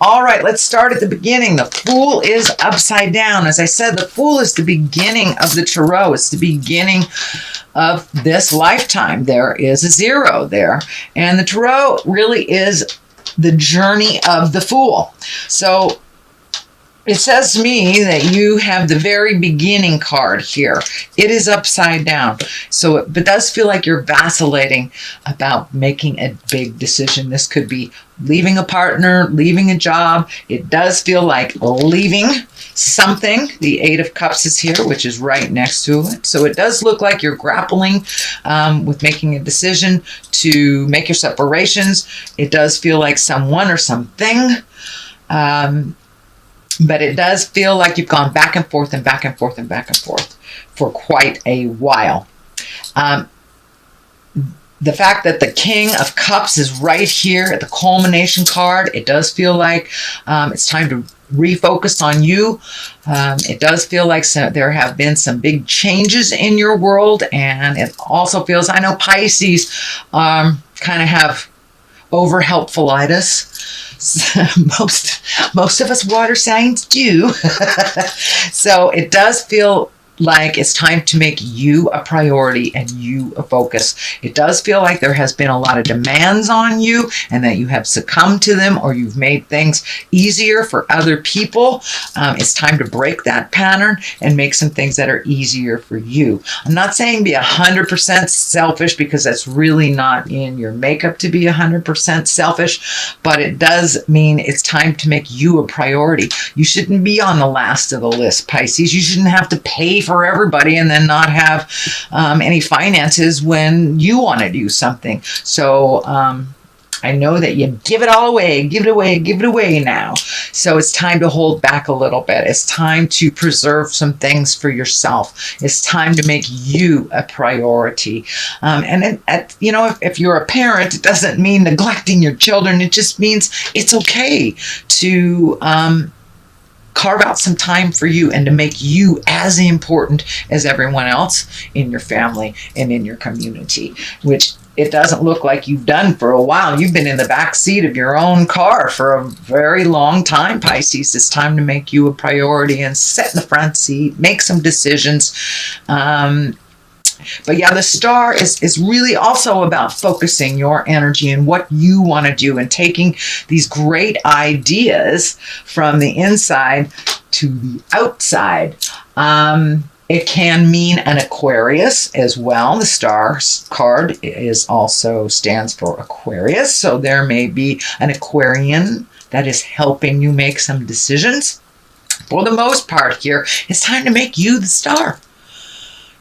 All right, let's start at the beginning. The Fool is upside down. As I said, the Fool is the beginning of the Tarot. It's the beginning of this lifetime. There is a 0 there. And the Tarot really is the journey of the Fool. So it says to me that you have the very beginning card here. It is upside down. So it does feel like you're vacillating about making a big decision. This could be leaving a partner, leaving a job. It does feel like leaving something. The 8 of Cups is here, which is right next to it. So it does look like you're grappling with making a decision to make your separations. It does feel like someone or something. But it does feel like you've gone back and forth and back and forth and back and forth for quite a while. The fact that the King of Cups is right here at the culmination card, it does feel like it's time to refocus on you. It does feel like there have been some big changes in your world, and it also feels, I know Pisces kind of have over-helpfulitis. Most of us water signs do. So it does feel like it's time to make you a priority and you a focus. It does feel like there has been a lot of demands on you and that you have succumbed to them, or you've made things easier for other people. It's time to break that pattern and make some things that are easier for you. I'm not saying be 100% selfish, because that's really not in your makeup to be 100% selfish, but it does mean it's time to make you a priority. You shouldn't be on the last of the list, Pisces. You shouldn't have to pay for everybody and then not have any finances when you want to do something. So I know that you give it all away, give it away now. So it's time to hold back a little bit. It's time to preserve some things for yourself. It's time to make you a priority. If you're a parent, it doesn't mean neglecting your children. It just means it's okay to carve out some time for you and to make you as important as everyone else in your family and in your community, which it doesn't look like you've done for a while. You've been in the back seat of your own car for a very long time, Pisces. It's time to make you a priority and sit in the front seat, make some decisions. But yeah, the Star is really also about focusing your energy and what you want to do and taking these great ideas from the inside to the outside. It can mean an Aquarius as well. The Star card stands for Aquarius. So there may be an Aquarian that is helping you make some decisions. For the most part here, it's time to make you the star.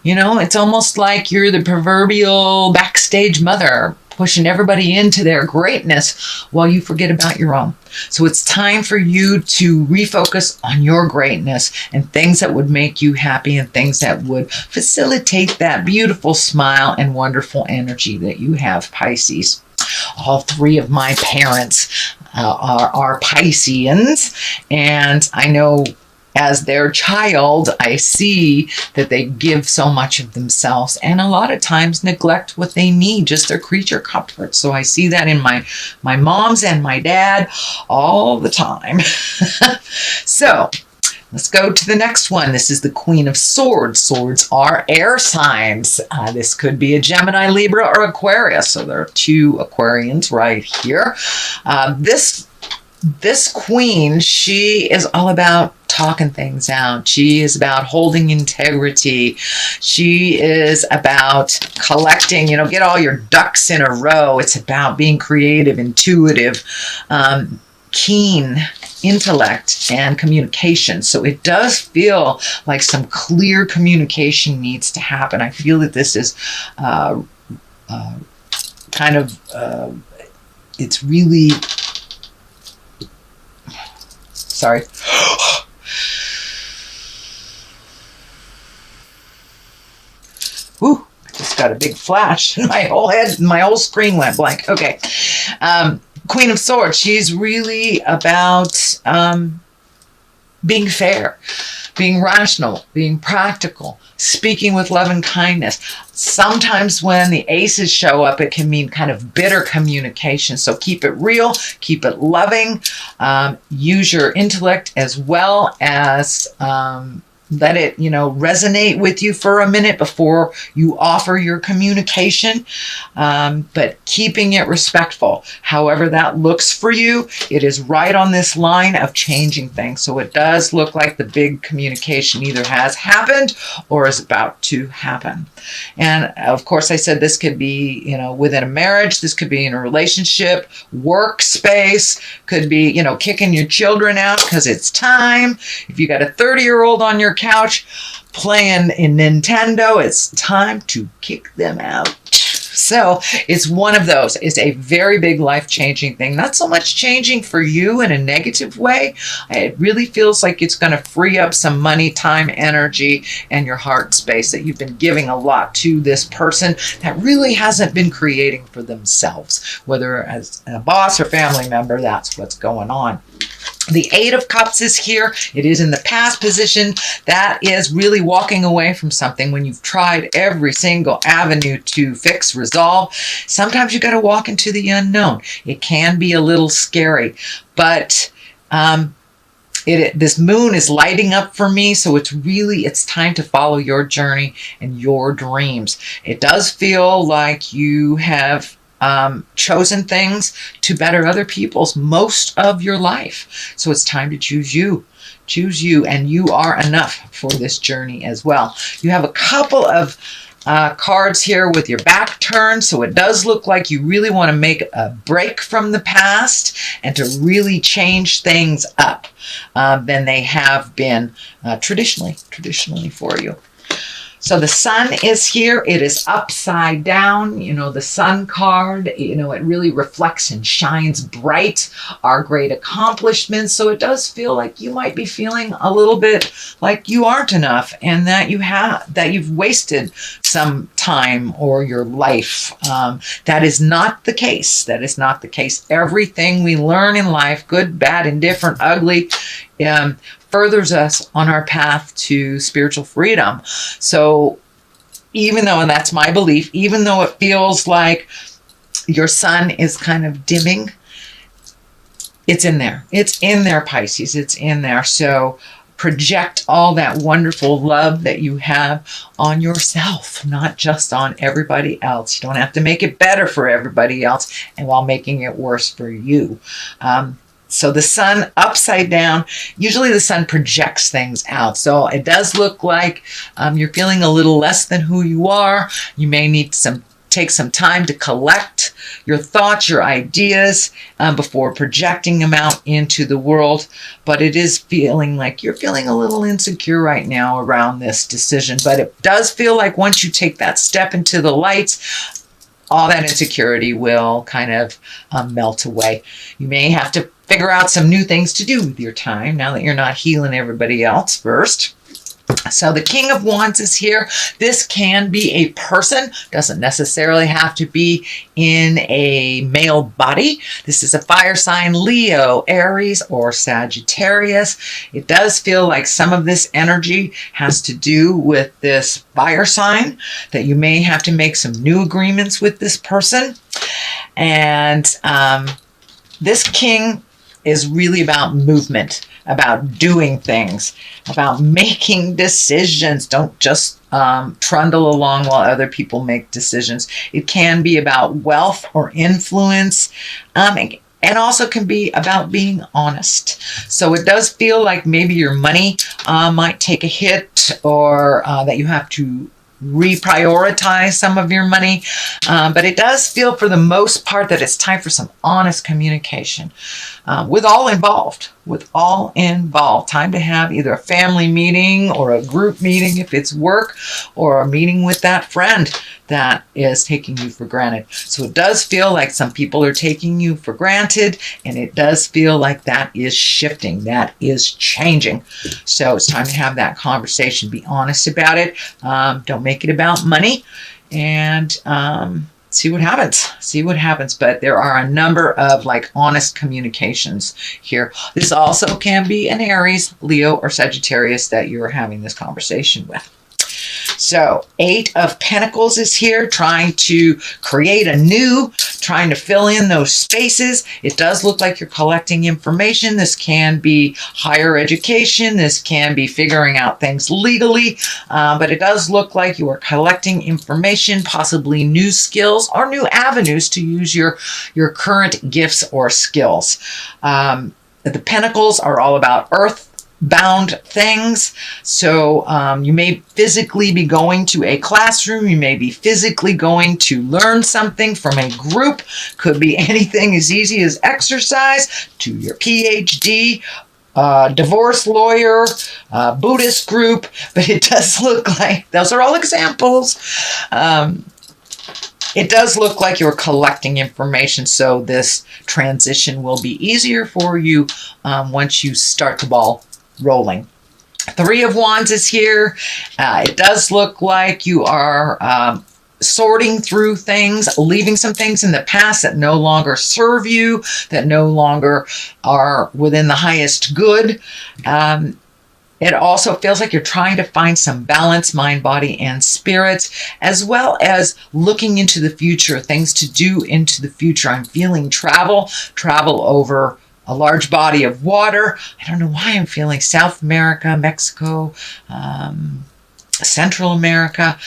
You know, it's almost like you're the proverbial backstage mother, pushing everybody into their greatness while you forget about your own. So it's time for you to refocus on your greatness and things that would make you happy and things that would facilitate that beautiful smile and wonderful energy that you have, Pisces. All 3 of my parents are Pisceans, and I know as their child, I see that they give so much of themselves and a lot of times neglect what they need, just their creature comforts. So I see that in my moms and my dad all the time. So let's go to the next one. This is the Queen of Swords. Swords are air signs. This could be a Gemini, Libra, or Aquarius. So there are 2 Aquarians right here. This queen, she is all about talking things out. She is about holding integrity. She is about collecting, get all your ducks in a row. It's about being creative, intuitive, keen intellect and communication. So it does feel like some clear communication needs to happen. I feel that this is it's really... Sorry. Whew, I just got a big flash. My whole screen went blank. Okay. Queen of Swords, she's really about being fair, being rational, being practical, speaking with love and kindness. Sometimes when the aces show up, it can mean kind of bitter communication. So keep it real, keep it loving, use your intellect as well as let it, resonate with you for a minute before you offer your communication, but keeping it respectful. However that looks for you, it is right on this line of changing things. So it does look like the big communication either has happened or is about to happen. And of course, I said this could be, within a marriage, this could be in a relationship, workspace, could be, kicking your children out because it's time. If you got a 30-year-old on your couch playing in Nintendo, it's time to kick them out. So it's one of those. It's a very big life-changing thing. Not so much changing for you in a negative way. It really feels like it's going to free up some money, time, energy, and your heart space that you've been giving a lot to this person that really hasn't been creating for themselves. Whether as a boss or family member, that's what's going on. The Eight of Cups is here. It is in the past position. That is really walking away from something when you've tried every single avenue to fix, resolve. Sometimes you got to walk into the unknown. It can be a little scary, but this moon is lighting up for me, so it's time to follow your journey and your dreams. It does feel like you have chosen things to better other people's most of your life. So it's time to choose you. Choose you, and you are enough for this journey as well. You have a couple of cards here with your back turned, so it does look like you really want to make a break from the past and to really change things up than they have been traditionally for you. So the sun is here. It is upside down. The sun card, it really reflects and shines bright our great accomplishments. So it does feel like you might be feeling a little bit like you aren't enough and that you've wasted some time or your life. That is not the case. That is not the case. Everything we learn in life, good, bad, indifferent, ugly, furthers us on our path to spiritual freedom. So even though, and that's my belief, even though it feels like your sun is kind of dimming, it's in there. It's in there, Pisces. It's in there. So project all that wonderful love that you have on yourself, not just on everybody else. You don't have to make it better for everybody else and while making it worse for you. So the sun upside down, usually the sun projects things out. So it does look like you're feeling a little less than who you are. You may need take some time to collect your thoughts, your ideas before projecting them out into the world. But it is feeling like you're feeling a little insecure right now around this decision. But it does feel like once you take that step into the lights, all that insecurity will kind of melt away. You may have to figure out some new things to do with your time now that you're not healing everybody else first. So the King of Wands is here. This can be a person, doesn't necessarily have to be in a male body. This is a fire sign, Leo, Aries, or Sagittarius. It does feel like some of this energy has to do with this fire sign, that you may have to make some new agreements with this person. And this king is really about movement, about doing things, about making decisions. Don't just trundle along while other people make decisions. It can be about wealth or influence, and also can be about being honest. So it does feel like maybe your money might take a hit, or that you have to reprioritize some of your money. But it does feel for the most part that it's time for some honest communication with all involved. Time to have either a family meeting or a group meeting if it's work, or a meeting with that friend that is taking you for granted. So it does feel like some people are taking you for granted, and it does feel like that is shifting, that is changing. So it's time to have that conversation. Be honest about it. Don't make it about money. And see what happens. See what happens. But there are a number of like honest communications here. This also can be an Aries, Leo, or Sagittarius that you're having this conversation with. So 8 of Pentacles is here, trying to create anew, trying to fill in those spaces. It does look like you're collecting information. This can be higher education. This can be figuring out things legally. But it does look like you are collecting information, possibly new skills or new avenues to use your current gifts or skills. The Pentacles are all about earth bound things. So you may physically be going to a classroom. You may be physically going to learn something from a group. Could be anything as easy as exercise to your PhD, divorce lawyer, Buddhist group. But it does look like those are all examples. It does look like you're collecting information, so this transition will be easier for you once you start the ball rolling. 3 of Wands is here. It does look like you are sorting through things, leaving some things in the past that no longer serve you, that no longer are within the highest good. It also feels like you're trying to find some balance, mind, body, and spirit, as well as looking into the future, things to do into the future. I'm feeling travel over a large body of water. I don't know why I'm feeling South America, Mexico, Central America.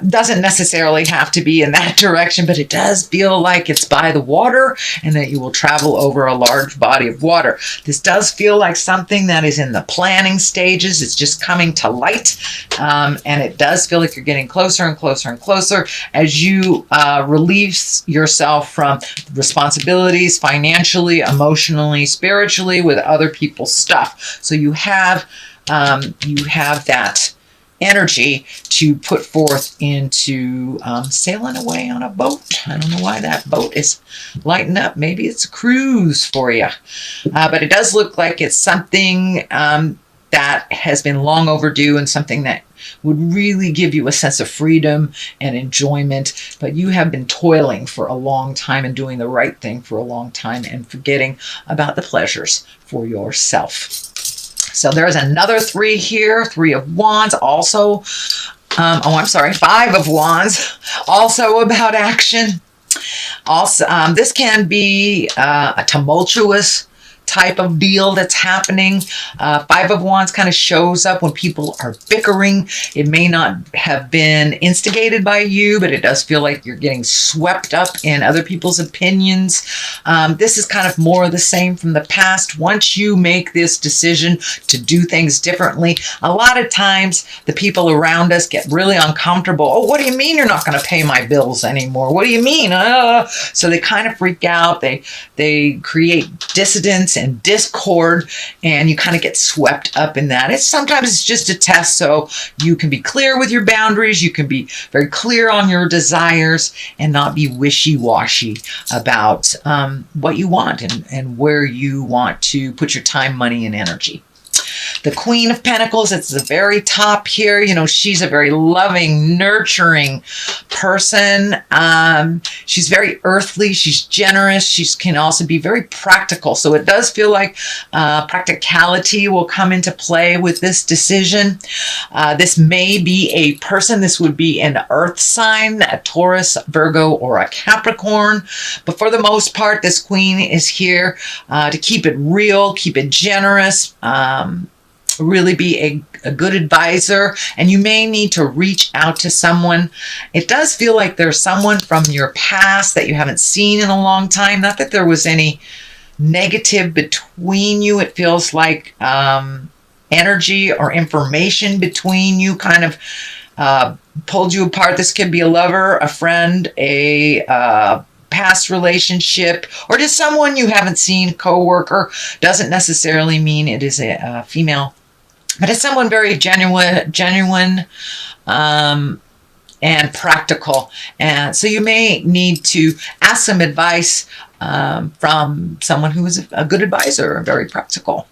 Doesn't necessarily have to be in that direction, but it does feel like it's by the water and that you will travel over a large body of water. This does feel like something that is in the planning stages. It's just coming to light. And it does feel like you're getting closer and closer and closer as you release yourself from responsibilities financially, emotionally, spiritually with other people's stuff. So you have that energy to put forth into sailing away on a boat. I don't know why that boat is lighting up. Maybe it's a cruise for you. But it does look like it's something that has been long overdue and something that would really give you a sense of freedom and enjoyment. But you have been toiling for a long time and doing the right thing for a long time and forgetting about the pleasures for yourself. So there's another 3 here, 3 of Wands, also, 5 of Wands, also about action. Also, this can be a tumultuous type of deal that's happening. 5 of Wands kind of shows up when people are bickering. It may not have been instigated by you, but it does feel like you're getting swept up in other people's opinions. This is kind of more of the same from the past. Once you make this decision to do things differently, a lot of times the people around us get really uncomfortable. Oh, what do you mean you're not going to pay my bills anymore? What do you mean? So they kind of freak out. They create dissidence and discord, and you kind of get swept up in that. Sometimes it's just a test, so you can be clear with your boundaries. You can be very clear on your desires and not be wishy-washy about what you want and where you want to put your time, money, and energy. The Queen of Pentacles, it's the very top here. You know, she's a very loving, nurturing person. She's very earthly. She's generous. She can also be very practical. So it does feel like practicality will come into play with this decision. This may be a person. This would be an earth sign, a Taurus, Virgo, or a Capricorn. But for the most part, this Queen is here to keep it real, keep it generous, really be a good advisor, and you may need to reach out to someone. It does feel like there's someone from your past that you haven't seen in a long time. Not that there was any negative between you. It feels like energy or information between you kind of pulled you apart. This could be a lover, a friend, a past relationship, or just someone you haven't seen, coworker. Doesn't necessarily mean it is a female, but it's someone very genuine and practical. And so you may need to ask some advice from someone who is a good advisor, very practical.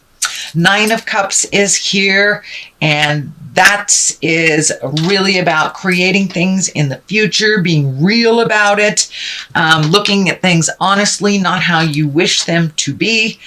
Nine of Cups is here, and that is really about creating things in the future, being real about it, looking at things honestly, not how you wish them to be.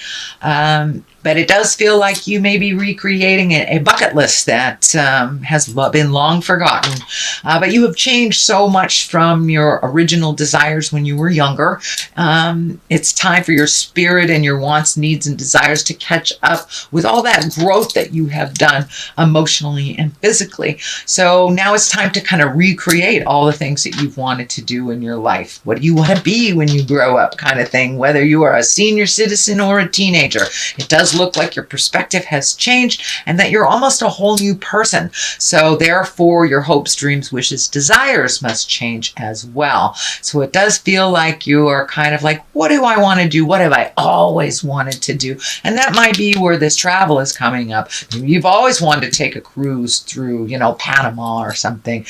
But it does feel like you may be recreating a bucket list that has been long forgotten. But you have changed so much from your original desires when you were younger. It's time for your spirit and your wants, needs, and desires to catch up with all that growth that you have done emotionally and physically. So now it's time to kind of recreate all the things that you've wanted to do in your life. What do you want to be when you grow up, kind of thing, whether you are a senior citizen or a teenager. It does look like your perspective has changed and that you're almost a whole new person. So therefore, your hopes, dreams, wishes, desires must change as well. So it does feel like you are kind of like, what do I want to do? What have I always wanted to do? And that might be where this travel is coming up. You've always wanted to take a cruise through, Panama or something.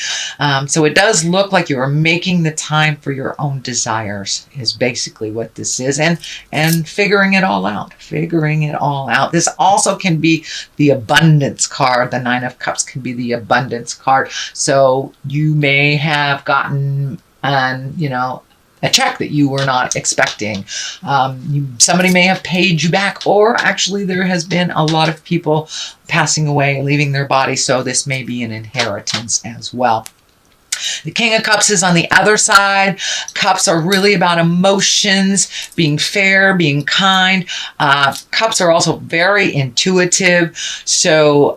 So it does look like you are making the time for your own desires is basically what this is. And figuring it all out. This also can be the abundance card. The Nine of Cups can be the abundance card. So you may have gotten a check that you were not expecting. Somebody may have paid you back, or actually there has been a lot of people passing away, leaving their body. So this may be an inheritance as well. The King of Cups is on the other side. Cups are really about emotions, being fair, being kind. Cups are also very intuitive. So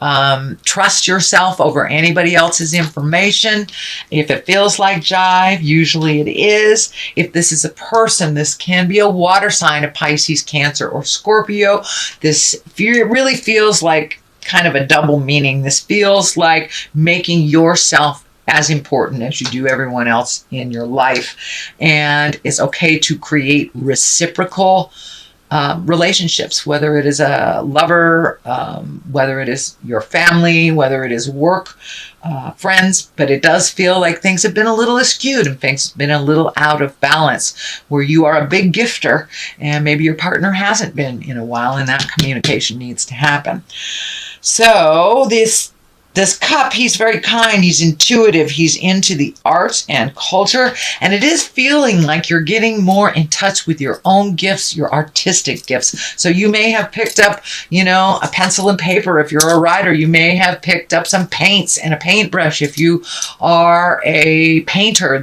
trust yourself over anybody else's information. If it feels like jive, usually it is. If this is a person, this can be a water sign, a Pisces, Cancer, or Scorpio. This really feels like kind of a double meaning. This feels like making yourself as important as you do everyone else in your life. And it's okay to create reciprocal relationships, whether it is a lover, whether it is your family, whether it is work, friends. But it does feel like things have been a little askewed and things have been a little out of balance, where you are a big gifter and maybe your partner hasn't been in a while, and that communication needs to happen. So this cup, he's very kind, he's intuitive, he's into the arts and culture, and it is feeling like you're getting more in touch with your own gifts, your artistic gifts. So you may have picked up, a pencil and paper if you're a writer. You may have picked up some paints and a paintbrush if you are a painter.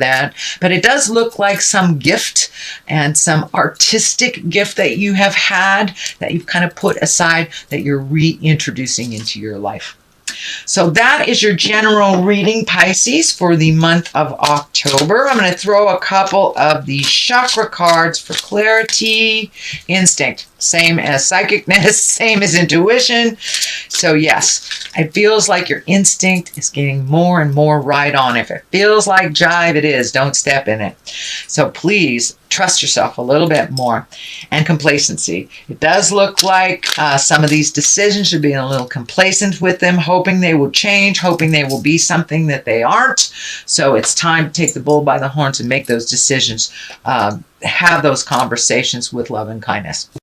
But it does look like some gift and some artistic gift that you have had that you've kind of put aside that you're reintroducing into your life. So that is your general reading, Pisces, for the month of October. I'm going to throw a couple of the chakra cards for clarity. Instinct, same as psychicness, same as intuition. So yes, it feels like your instinct is getting more and more right on. If it feels like jive, it is. Don't step in it. So please trust yourself a little bit more. And complacency. It does look like some of these decisions should be a little complacent with them, hoping they will change, hoping they will be something that they aren't. So it's time to take the bull by the horns and make those decisions. Have those conversations with love and kindness.